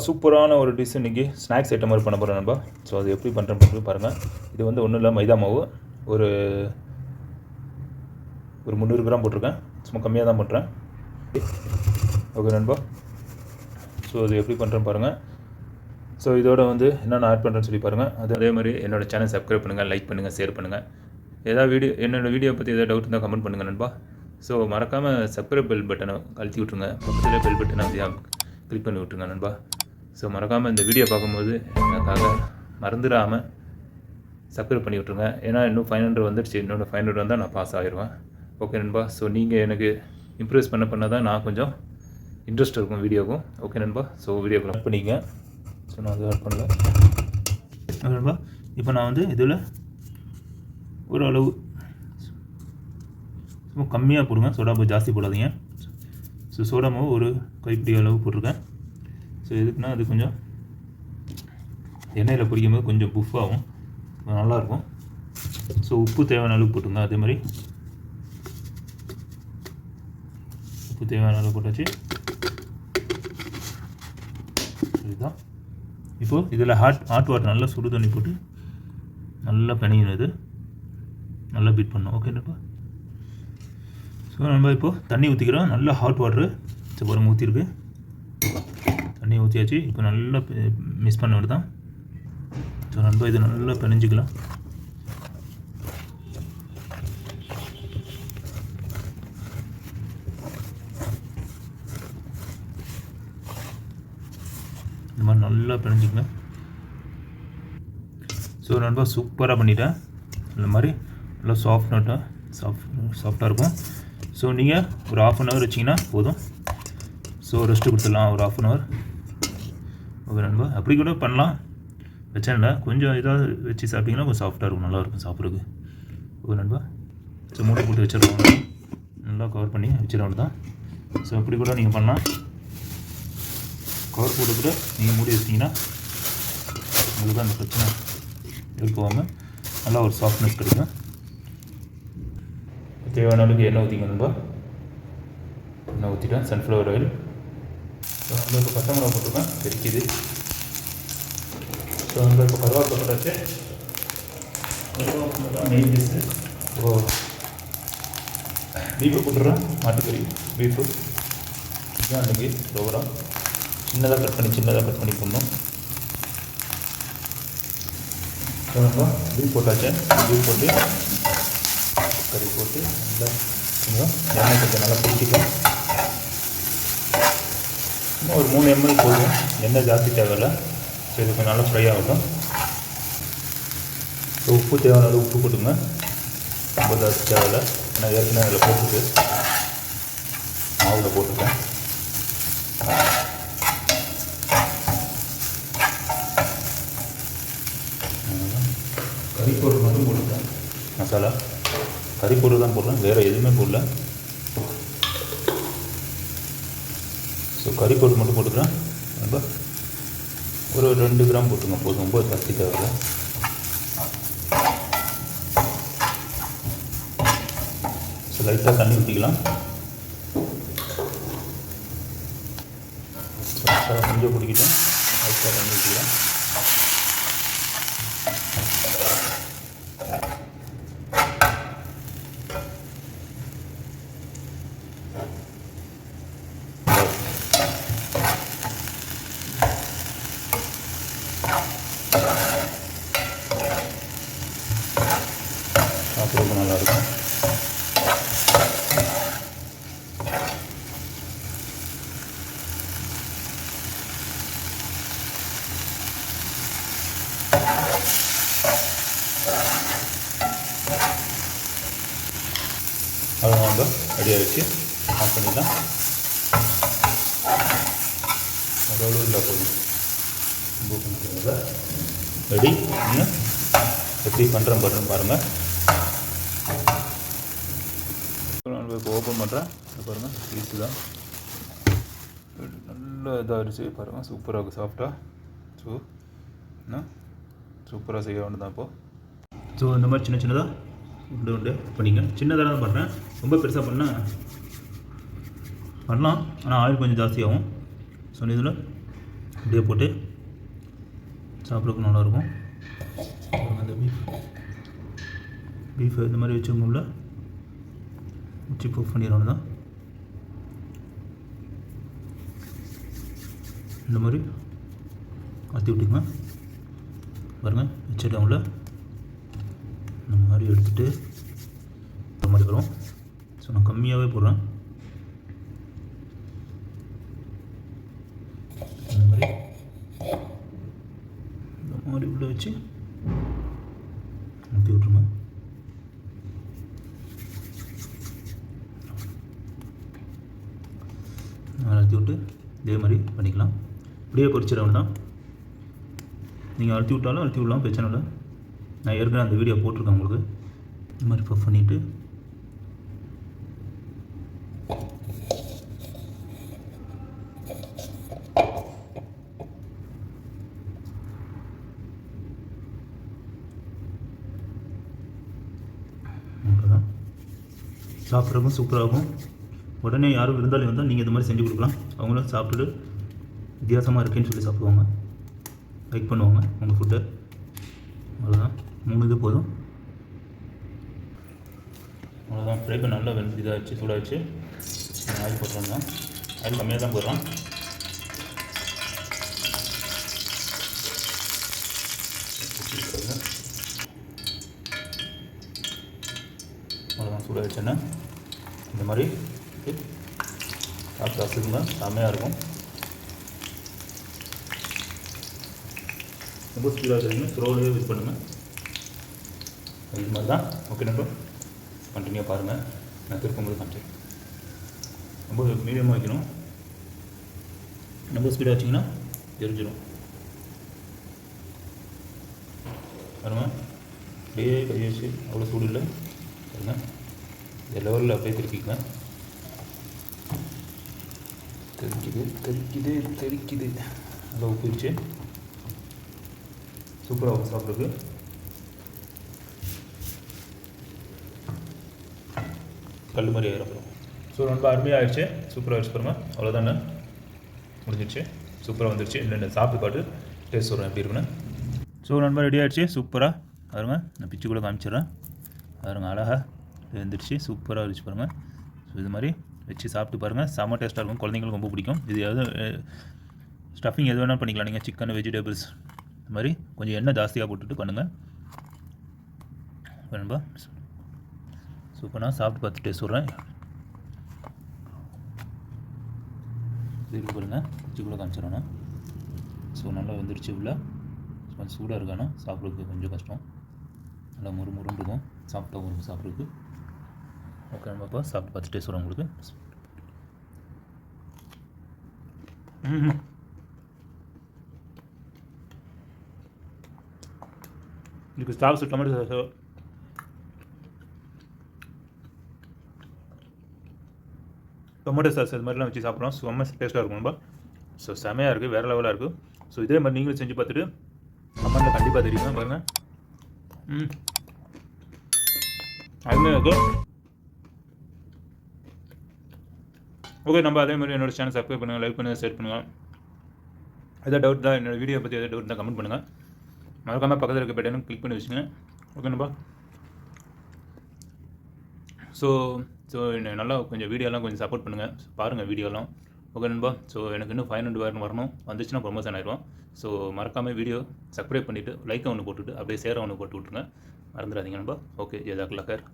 சூப்பரான ஒரு டிஷ் இன்றைக்கி ஸ்நாக்ஸ் ஐட்டம் மாதிரி பண்ண போகிறேன் நண்பா. ஸோ அது எப்படி பண்ணுறேன்னு பாருங்கள். இது வந்து ஒன்றும் இல்லை, மைதா மாவு ஒரு 300 கிராம் போட்டிருக்கேன். சும்மா கம்மியாக தான் பண்ணுறேன். ஓகே நண்பா. ஸோ அது எப்படி பண்ணுறேன்னு பாருங்கள். ஸோ இதோட வந்து என்னென்ன ஆட் பண்ணுறேன்னு சொல்லி பாருங்கள். அதே மாதிரி என்னோடய சேனல் சப்ஸ்கிரைப் பண்ணுங்கள், லைக் பண்ணுங்கள், ஷேர் பண்ணுங்கள். ஏதாவது என்னோடய வீடியோ பற்றி ஏதாவது டவுட் இருந்தால் கமெண்ட் பண்ணுங்கள் நண்பா. ஸோ மறக்காமல் சப்ஸ்கிரைப் பெல் பட்டனை அழுத்தி விட்ருங்க. பக்கத்தில் பெல் பட்டனை கிளிக் பண்ணி விட்ருங்க நண்பா. ஸோ மறக்காமல் இந்த வீடியோ பார்க்கும்போது எனக்காக மறந்துடாமல் சப்ஸ்கிரைப் பண்ணி விட்ருங்க. ஏன்னா இன்னும் 500 வந்துடுச்சு. இன்னொன்று 500 வந்தால் நான் பாஸ் ஆகிடுவேன். ஓகே நண்பா. ஸோ நீங்கள் எனக்கு இம்ப்ரெஸ் பண்ண தான் நான் கொஞ்சம் இன்ட்ரெஸ்ட் இருக்கும் வீடியோக்கும். ஓகே நண்பா. ஸோ வீடியோக்கு ஆட் பண்ணிக்கங்க. ஸோ நான் அதை ஆட் பண்ணல. ஓகே நண்பா. இப்போ நான் வந்து இதில் ஒரு அளவு சும்மா கம்மியாக போடுங்க. சோடா மாவு ஜாஸ்தி போடாதீங்க. ஸோ சோடா மாவு ஒரு கைப்பிடி அளவு போட்டிருக்கேன். ஸோ எதுக்குன்னா அது கொஞ்சம் எண்ணெயில் பொரிக்கும் போது கொஞ்சம் புஃப் ஆகும், நல்லாயிருக்கும். ஸோ உப்பு தேவையான அளவு போட்டுங்க. அதே மாதிரி உப்பு தேவையான அளவு போட்டாச்சு. இதுதான். இப்போது இதில் ஹாட் வாட்டர் நல்லா சுடு தண்ணி போட்டு நல்லா பிணையினது நல்லா பீட் பண்ணணும். ஓகேப்பா. ஸோ நம்ம இப்போது தண்ணி ஊற்றிக்கிறோம். நல்லா ஹாட் வாட்ரு பாருங்க ஊற்றிருக்கு. தண்ணி ஊற்றியாச்சு. இப்போ நல்லா மிக்ஸ் பண்ண தான். ஸோ நம்ம இதை நல்லா பிணைஞ்சிக்கலாம். இந்த மாதிரி நல்லா பிணைஞ்சிக்கங்க. ஸோ நண்பா சூப்பராக பண்ணிட்டேன். இந்த மாதிரி நல்லா சாஃப்டாக இருக்கும். ஸோ நீங்கள் ஒரு 1/2 அன் ஹவர் வச்சிங்கன்னா போதும். ஸோ ரெஸ்ட்டு கொடுத்துடலாம் ஒரு 1/2 அன் ஹவர். ஓகே நண்பா. அப்படி கூட பண்ணலாம், பிரச்சனை இல்லை. கொஞ்சம் ஏதாவது வச்சு சாப்பிட்டிங்கன்னா கொஞ்சம் சாஃப்டாக இருக்கும், நல்லாயிருக்கும் சாப்பிட்றதுக்கு. ஓகே நண்பா. ஸோ மூட்டை போட்டு வச்சிடலாம். நல்லா கவர் பண்ணி வச்சிடலாம் தான். ஸோ அப்படி கூட நீங்கள் பண்ணலாம். கவர் போட்டு கூட நீங்கள் மூடி வச்சிட்டிங்கன்னா உங்களுக்கு அந்த பிரச்சனை போகாமல் நல்லா ஒரு சாஃப்ட்னஸ் கிடைக்கும். தேவையான அளவுக்கு எண்ணெய் ஊற்றிங்க நண்பா. எண்ணெய் ஊற்றிட்டேன். Sunflower oil. ஸோ நம்ம இப்போ பச்சை மிளகா போட்டுருக்கேன், தெரிக்குது. ஸோ நம்ம இப்போ கருவாப்பிலை போட்டாச்சு. Main dish. இப்போ பீஃபு போட்டுடுறேன். மாட்டுக்கறி பீஃபு இதுதான் அன்றைக்கி ப்ரோக்ராம். சின்னதாக கட் பண்ணி போடணும். ஸோ நம்ம பீஃப் போட்டாச்சு. பீஃப் போட்டு கறி போட்டு நல்லா கொஞ்சம் எண்ணெய் கொஞ்சம் நல்லா பிடிச்சிக்கலாம். இன்னும் ஒரு 3 ml போதும், எண்ணெய் ஜாஸ்தி தேவையில்லை. ஸோ இது கொஞ்சம் நல்லா ஃப்ரை ஆகட்டும். ஸோ உப்பு தேவையான அளவு உப்பு போட்டுங்க. ரொம்ப ஜாஸ்தி தேவையில்லை, ஏன்னா ஏற்கனவே அதில் போட்டுட்டு மாவில் போட்டுருக்கேன். கறி பவுடர் மட்டும் போட்டுருக்கேன். மசாலா கறி பவுடர் தான் போடுறேன், வேறு எதுவுமே போடல. ஸோ கறி பவுடர் மட்டும் போட்டுக்கிறேன். ரொம்ப ஒரு 2 கிராம் போட்டுங்க போதும், ரொம்ப ஜாஸ்தி தேவையில்லை. ஸோ லைட்டாக தண்ணி ஊற்றிக்கலாம். கொஞ்சம் குடிக்கிட்டேன். லைட்டாக தண்ணி ஊற்றிக்கலாம். சாப்பிட்றது நல்லாயிருக்கும். அதை நம்ம ரெடியாக வச்சு ஆஃப் பண்ணிடலாம். அவ்வளோ இல்லை போதும். ரெடி. இன்னும் எப்படி பண்ணுறேன் பாருங்கள். இப்போ ஓப்பன் பண்ணுறேன். பாருங்கள் பீஸு தான் நல்லா இதாகிடுச்சு. பாருங்கள் சூப்பராக இருக்குது, சாஃப்டாக. ஸோ என்ன சூப்பராக செய்ய வேண்டியது தான் இப்போது. ஸோ இந்த மாதிரி சின்னதாக உண்டு பண்ணிங்க. சின்னதாக தான் பண்ணுறேன், ரொம்ப பெருசாக பண்ணலாம். ஆனால் ஆயில் கொஞ்சம் ஜாஸ்தியாகும். ஸோ இதில் அப்படியே போட்டு சாப்பிட்றதுக்கு நல்லாயிருக்கும். அந்த பீஃபை இந்த மாதிரி வச்சுருந்தோம்ல வச்சு பஃப் பண்ணிடணும் தான். இந்த மாதிரி அத்தி விட்டுங்க பாருங்கள். வச்சுட்டவங்கள இந்த மாதிரி எடுத்துகிட்டு இந்த மாதிரி வரும். ஸோ நான் கம்மியாகவே போடுறேன். இந்த மாதிரி உள்ளே வச்சு அத்தி விட்ருங்க. அழுத்தி விட்டு இதே மாதிரி பண்ணிக்கலாம். இப்படியே பொரிச்சிடணும் தான். நீங்கள் அழுத்தி விட்டாலும் அழுத்தி விடலாம், பிரச்சனை இல்லை. நான் ஏற்கனவே அந்த வீடியோ போட்டிருக்கேன் உங்களுக்கு. இந்த மாதிரி பஃப் பண்ணிவிட்டு சாப்பிட்றதுக்கும் சூப்பராகும். உடனே யாரும் விருந்தாளி வந்தால் நீங்கள் இந்த மாதிரி செஞ்சு கொடுக்கலாம். அவங்களும் சாப்பிட்டுட்டு வித்தியாசமாக இருக்குன்னு சொல்லி சாப்பிடுவாங்க, லைக் பண்ணுவாங்க உங்கள் ஃபுட்டை. அவ்வளோதான், 3 இது போதும். அவ்வளோதான். ஃப்ரை பண்ண நல்லா இதாகிடுச்சு, சூடாகிடுச்சு. ஆயில் போட்டுறோம் தான். ஆயில் கம்மியாக தான் போடுறோம். அவ்வளோதான், சூடாகிடுச்சுன்னா இந்த மாதிரி சாப்பிட்டு வச்சுக்கோங்க. செம்மையாக இருக்கும். ரொம்ப ஸ்பீடாக வச்சுருங்க, ஸ்லோவிலே யூஸ் பண்ணுங்கள். இது மாதிரி தான். ஓகே நண்பா, கண்டினியூவாக பாருங்கள். நான் திருப்பும்போது காமிச்சேன். ரொம்ப மீடியமாக வைக்கணும். ரொம்ப ஸ்பீடாக வச்சிங்கன்னா எரிஞ்சிடும். பாருங்க, அப்படியே கை வச்சு அவ்வளோ சூடு இல்லை பாருங்க. இந்த லெவலில் அப்படியே திருப்பிக்குவேன். தெரிக்குது நல்லா உப்பிடுச்சு. சூப்பராக சாப்பிட்றதுக்கு. கல் மாதிரி ஆகிடும். ஸோ ரொம்ப அருமையாக ஆகிடுச்சு, சூப்பராக ஆகிடுச்சு பாருங்க. அவ்வளோதானே, முடிஞ்சிடுச்சு. சூப்பராக வந்துடுச்சு. இல்லை சாப்பிட்டு பாட்டு டேஸ்ட் சொல்கிறேன் எப்படி இருக்குன்னு. ஸோ நண்பா ரெடி ஆகிடுச்சு சூப்பராக. பாருங்க, நான் பிச்சு கூட காமிச்சிடுறேன். பாருங்க, அழகாக வந்துடுச்சு, சூப்பராக இருந்துச்சு பாருங்கள். ஸோ இது மாதிரி வச்சு சாப்பிட்டு பாருங்கள். செம்ம டேஸ்ட்டாக இருக்கும். குழந்தைங்களுக்கு ரொம்ப பிடிக்கும். இது எது ஸ்டஃபிங் எது வேணாலும் பண்ணிக்கலாம். நீங்கள் சிக்கன், வெஜிடபிள்ஸ் இது மாதிரி கொஞ்சம் எண்ணெய் ஜாஸ்தியாக போட்டுட்டு பண்ணுங்கள். வேணும்பா சூப்பராக சாப்பிட்டு பார்த்து டேஸ்ட் சொல்கிறேன். இது பாருங்கள், வச்சு கூட காமிச்சிடணும். ஸோ நல்லா வந்துடுச்சு. உள்ள கொஞ்சம் சூடாக இருக்கானா சாப்பிட்றதுக்கு கொஞ்சம் கஷ்டம். நல்லா முறுமுறுன்னு இருக்கும், சாப்பிட்டா வரும் சாப்பிட்றதுக்கு. ஓகே நம்மப்பா சாப்பிட்டு பார்த்து டேஸ்ட் சொல்கிறேன் உங்களுக்கு. இதுக்கு ஸ்டாப்ஸ் டொமேட்டோ சாஸ் இது மாதிரிலாம் வச்சு சாப்பிட்றோம். செம்ம டேஸ்ட்டாக இருக்கும் நம்ம. ஸோ செமையாக இருக்குது, வேறு லெவலாக இருக்குது. ஸோ இதே மாதிரி நீங்களும் செஞ்சு பார்த்துட்டு கமெண்ட்டில் கண்டிப்பாக தெரியுங்க. பாருங்கள், அதுமாதிரி இருக்கும். ஓகே, நம்ம அதே மாதிரி என்னோடய சேனல் சப்ஸ்கிரைப் பண்ணுங்கள், லைக் பண்ணுங்கள், ஷேர் பண்ணுங்கள். எதாவது டவுட் தான், என்னோடய வீடியோ பற்றி எதாவது டவுட் தான் கமெண்ட் பண்ணுங்கள். மறக்காமல் பக்கத்தில் இருக்க பட்டனும் கிளிக் பண்ணி வச்சுங்க. ஓகே நம்பா. ஸோ நல்லா கொஞ்சம் வீடியோலாம் கொஞ்சம் சப்போர்ட் பண்ணுங்கள், பாருங்கள் வீடியோலாம். ஓகே நண்பா. ஸோ எனக்கு இன்னும் 500 வரணும், வந்துச்சுன்னா ப்ரொமோஷன் ஆயிடும். ஸோ மறக்காமல் வீடியோ சப்ஸ்கிரைப் பண்ணிவிட்டு லைக்கை ஒன்று போட்டுவிட்டு அப்படியே ஷேரை ஒன்று போட்டு விட்ருங்க, மறந்துடாதீங்க நண்பா. ஓகே, ஜஸாக்கல்லாஹ்.